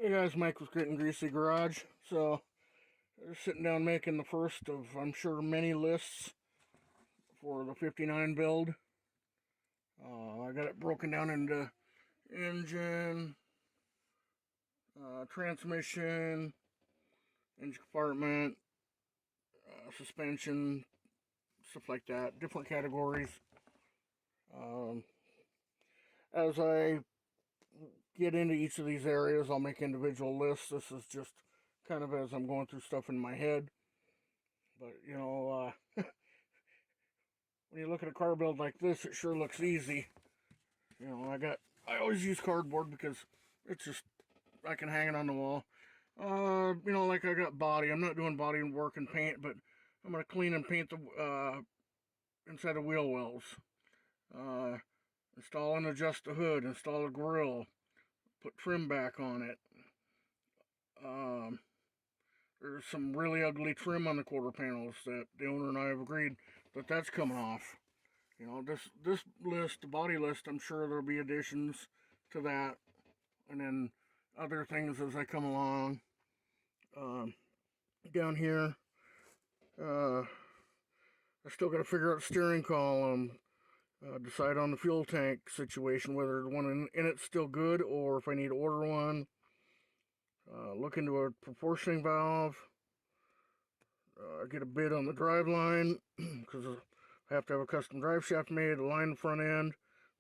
Hey guys, Mike with Gettin Greasy Garage. So, we're sitting down making the first of, I'm sure, many lists for the 59 build. I got it broken down into engine, transmission, engine compartment, suspension, stuff like that. Different categories. Um, as I get into each of these areas, I'll make individual lists. This is just kind of as I'm going through stuff in my head. But, when you look at a car build like this, it sure looks easy. I always use cardboard because it's just, I can hang it on the wall. Like I got body. I'm not doing body work and paint, but I'm going to clean and paint the inside the wheel wells. Uh, Install and adjust the hood, install a grill, put trim back on it. Um, there's some really ugly trim on the quarter panels that the owner and I have agreed that that's coming off. This list, the body list, I'm sure there'll be additions to that, and then other things as I come along. Down here, I still got to figure out steering column, decide on the fuel tank situation, whether the one in it's still good or if I need to order one. Look into a proportioning valve. Get a bid on the drive line because I have to have a custom drive shaft made, align the front end,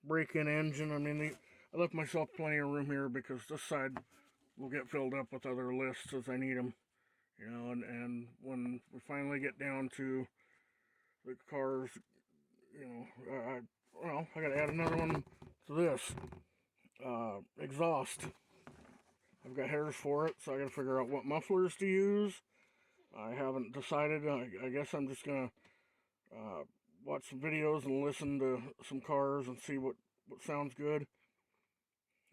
break-in engine. I left myself plenty of room here because this side will get filled up with other lists as I need them. And when we finally get down to the cars, I got to add another one to this. Exhaust. I've got headers for it, so I got to figure out what mufflers to use. I haven't decided. I guess I'm just gonna watch some videos and listen to some cars and see what sounds good.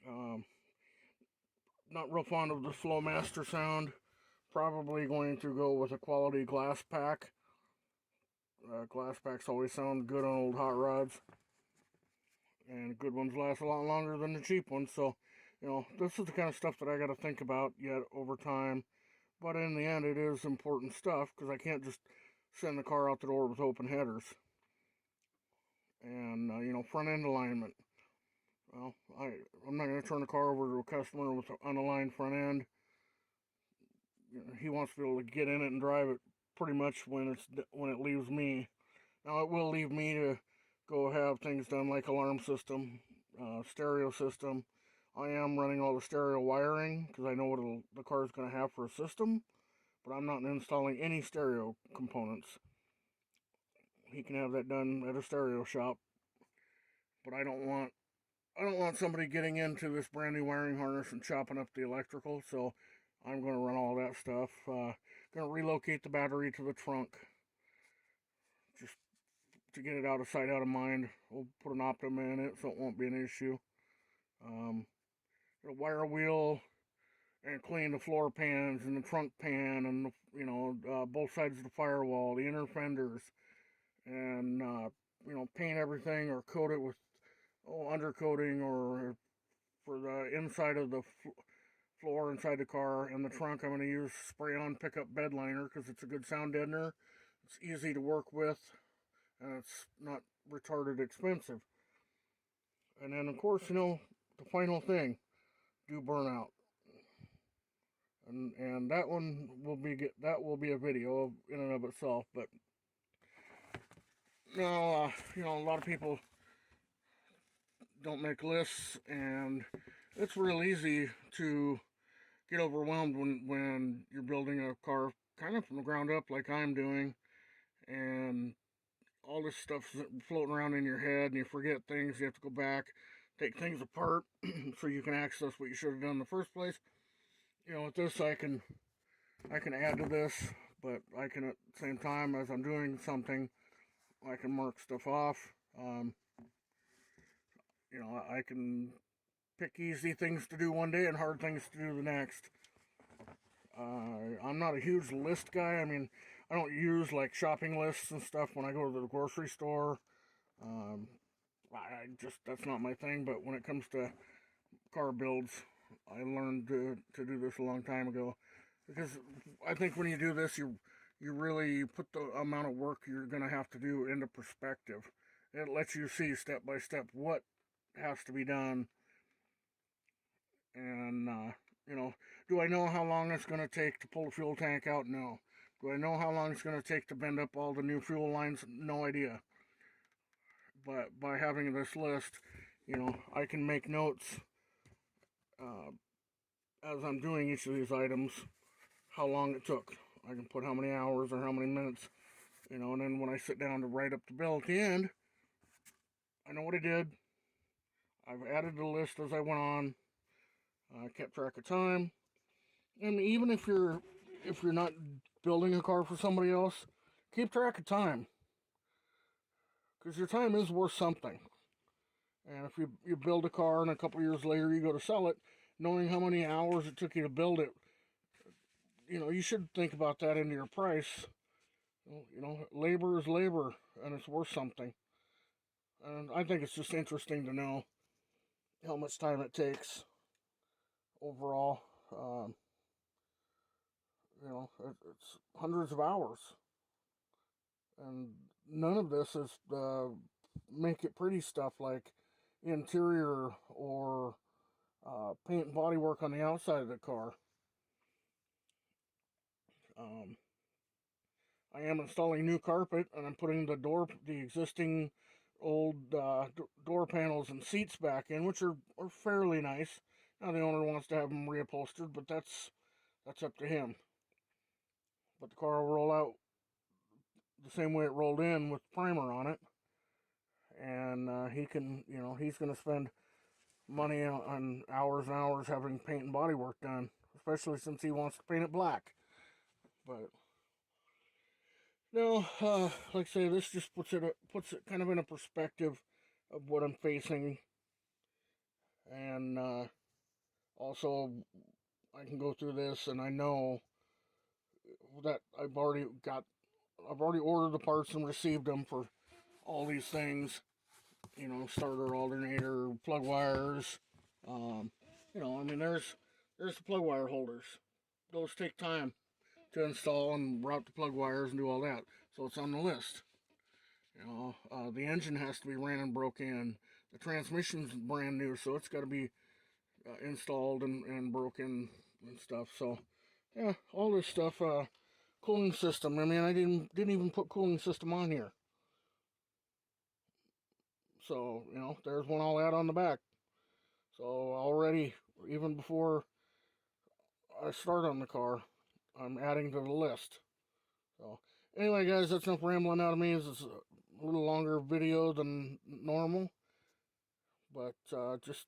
Um, Not real fond of the Flowmaster sound. Probably going to go with a quality glass pack. Glass packs always sound good on old hot rods. And good ones last a lot longer than the cheap ones. So, this is the kind of stuff that I got to think about yet over time. But in the end, it is important stuff because I can't just send the car out the door with open headers. And, front end alignment. Well, I'm not going to turn the car over to a customer with an unaligned front end. He wants to be able to get in it and drive it pretty much when it leaves me. Now it will leave me to go have things done like alarm system, stereo system. I am running all the stereo wiring because I know what the car is going to have for a system, but I'm not installing any stereo components. He can have that done at a stereo shop, but I don't want somebody getting into this brand new wiring harness and chopping up the electrical, so I'm going to run all that stuff. Going to relocate the battery to the trunk just to get it out of sight, out of mind. We'll put an Optima in it so it won't be an issue. Gonna wire wheel and clean the floor pans and the trunk pan and both sides of the firewall, the inner fenders, and paint everything or coat it with undercoating or for the inside of the floor inside the car. And the trunk, I'm going to use spray-on pickup bed liner because it's a good sound deadener. It's easy to work with, and it's not retarded expensive. And then, of course, the final thing, do burnout. And that one will be a video in and of itself. But no, a lot of people don't make lists, and it's real easy to get overwhelmed when you're building a car kind of from the ground up like I'm doing, and all this stuff's floating around in your head and you forget things. You have to go back, take things apart so you can access what you should have done in the first place. With this I can add to this, but I can at the same time as I'm doing something, I can mark stuff off. I can pick easy things to do one day and hard things to do the next. I'm not a huge list guy. I don't use like shopping lists and stuff when I go to the grocery store. That's not my thing. But when it comes to car builds, I learned to do this a long time ago, because I think when you do this, you really put the amount of work you're going to have to do into perspective. It lets you see step by step what has to be done, and you know, do I know how long it's going to take to pull the fuel tank out? No. Do I know how long it's going to take to bend up all the new fuel lines? No idea. But by having this list, I can make notes uh, as I'm doing each of these items, how long it took. I can put how many hours or how many minutes, and then when I sit down to write up the bill at the end, I know what I did. I've added the list as I went on. I kept track of time. And even if you're not building a car for somebody else, keep track of time, because your time is worth something. And if you build a car and a couple years later you go to sell it, knowing how many hours it took you to build it, you should think about that into your price. Labor is labor, and it's worth something. And I think it's just interesting to know how much time it takes overall. It's hundreds of hours, and none of this is make it pretty stuff like interior or paint and body work on the outside of the car. Um, I am installing new carpet, and I'm putting the existing old door panels and seats back in, which are fairly nice. Now the owner wants to have them reupholstered, but that's up to him. But the car will roll out the same way it rolled in, with primer on it, and he's going to spend money on hours and hours having paint and body work done, especially since he wants to paint it black. But no, like I say, this just puts it kind of in a perspective of what I'm facing, and also I can go through this, and I know that I've already ordered the parts and received them for all these things. Starter, alternator, plug wires. Um, there's the plug wire holders. Those take time to install and route the plug wires and do all that. So it's on the list. The engine has to be ran and broke in. The transmission's brand new, so it's got to be installed and broken and stuff. So yeah, all this stuff. Cooling system. I mean, I didn't even put cooling system on here. So there's one I'll add on the back. So already, even before I start on the car, I'm adding to the list. So anyway, guys, that's enough rambling out of me. This is a little longer video than normal, but just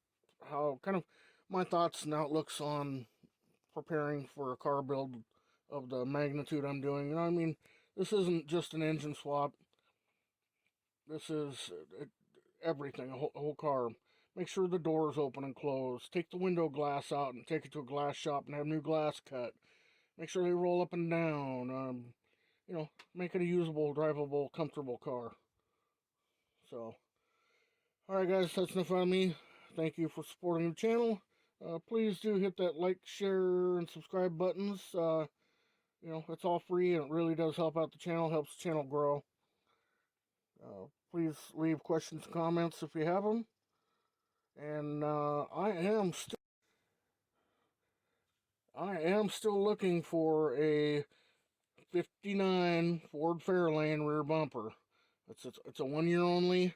how kind of my thoughts and outlooks on preparing for a car build of the magnitude I'm doing. This isn't just an engine swap. This is everything, a whole car. Make sure the door is open and closed. Take the window glass out and take it to a glass shop and have new glass cut. Make sure they roll up and down. Make it a usable, drivable, comfortable car. So, alright guys, that's enough out of me. Thank you for supporting the channel. Please do hit that like, share, and subscribe buttons. It's all free, and it really does help out the channel, helps the channel grow. Please leave questions and comments if you have them. And I am still looking for a 59 Ford Fairlane rear bumper. It's a 1 year only.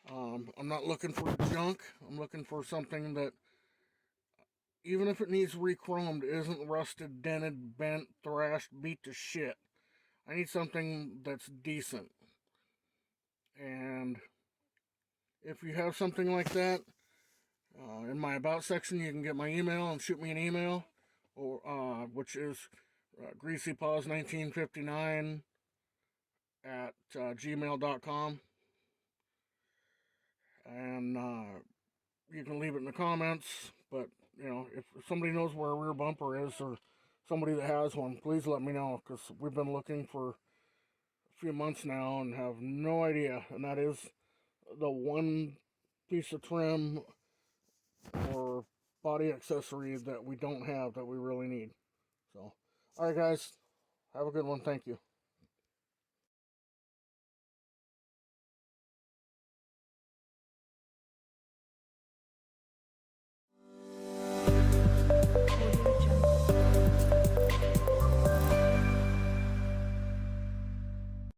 I'm not looking for junk. I'm looking for something that, even if it needs re-chromed, isn't rusted, dented, bent, thrashed, beat to shit. I need something that's decent. And if you have something like that, in my about section, you can get my email and shoot me an email, or which is greasypaws1959 at gmail.com. And you can leave it in the comments. But if somebody knows where a rear bumper is, or somebody that has one, please let me know, because we've been looking for a few months now and have no idea. And that is the one piece of trim or body accessory that we don't have that we really need. So, all right, guys, have a good one. Thank you.